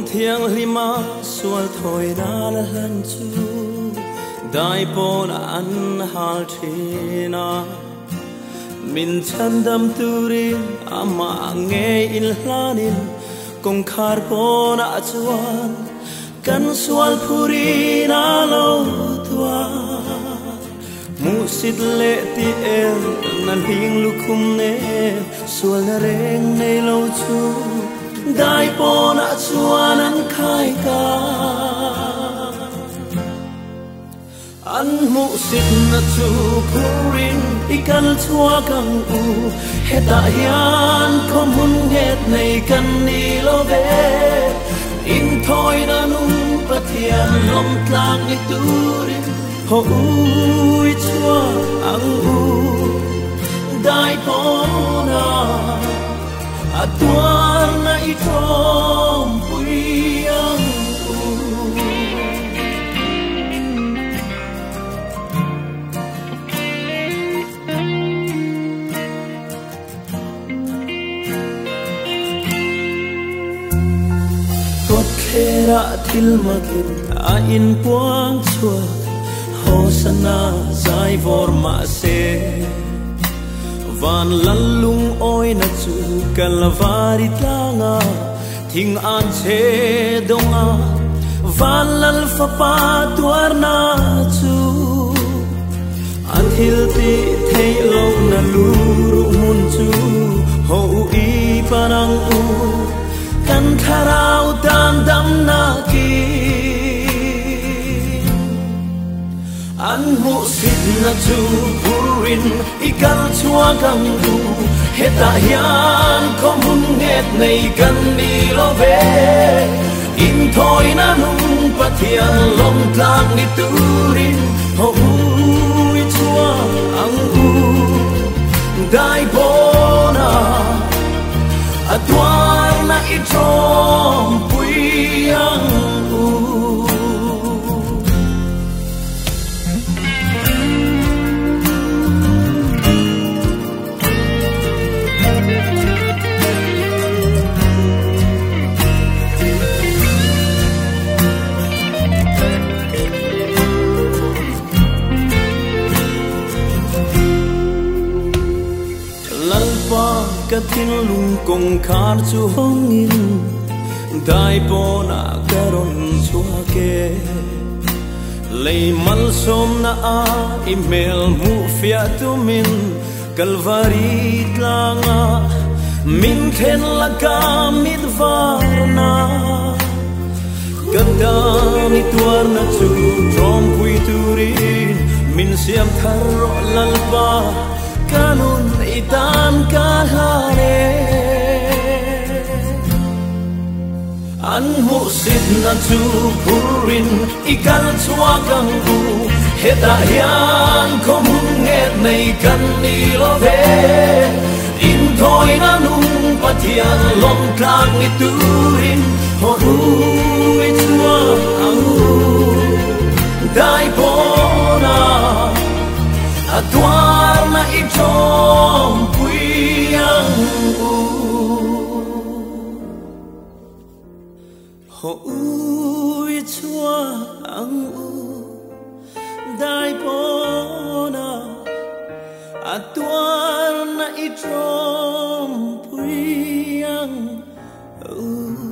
thiang lima sual thoi na la han chu dai pon an hal thina min chan dam turin ama nge in hlanin kong khar pon a chuan kan sual phuri na lo tua mu sit le ti el nan hing lukhum ne sual na reng nei lo chu dai pon a chuan an khai ka an mu sit na chu purin ikan chua kang u heta hian khomun het nei kan ni lo ve in thoi na nung pathian lom tlang ni turin ho ui chua ang u dai pona atuan na itom pui ang u kot khera til makin a in puang chua hosana zai vor ma se van lalung oi na chu kalvari tlanga thing an che donga van lal fa pa tuar na chu an hil ti thei lo na lu ru mun chu ho i parang u kan tharau dan dam na ki an mu sit na chu purin ikal chua kang u heta hian khomun het nei kan ni lo ve in thoi na nung pathian lom tlang ni turin ho ui chua ang u dai bona atuar na itom pui ang u katin lung kong khar chu hongin dai pona karon chua ke lei mal som na a email mu fia tu min kalvari tlanga min khen la ka mit varna kada mi tuar na chu trom pui turin min siam thar ro lalpa kanun itan kahare an mu sit na chu purin ikal chua kang u heta hian khomun nget nei kan ni lo ve in thoi na nung pathian lom tlang ni turin ho ui chua ang u dai pona atuar na itom pui ang u ho ui chua ang u dai pona atuar na itom pui ang u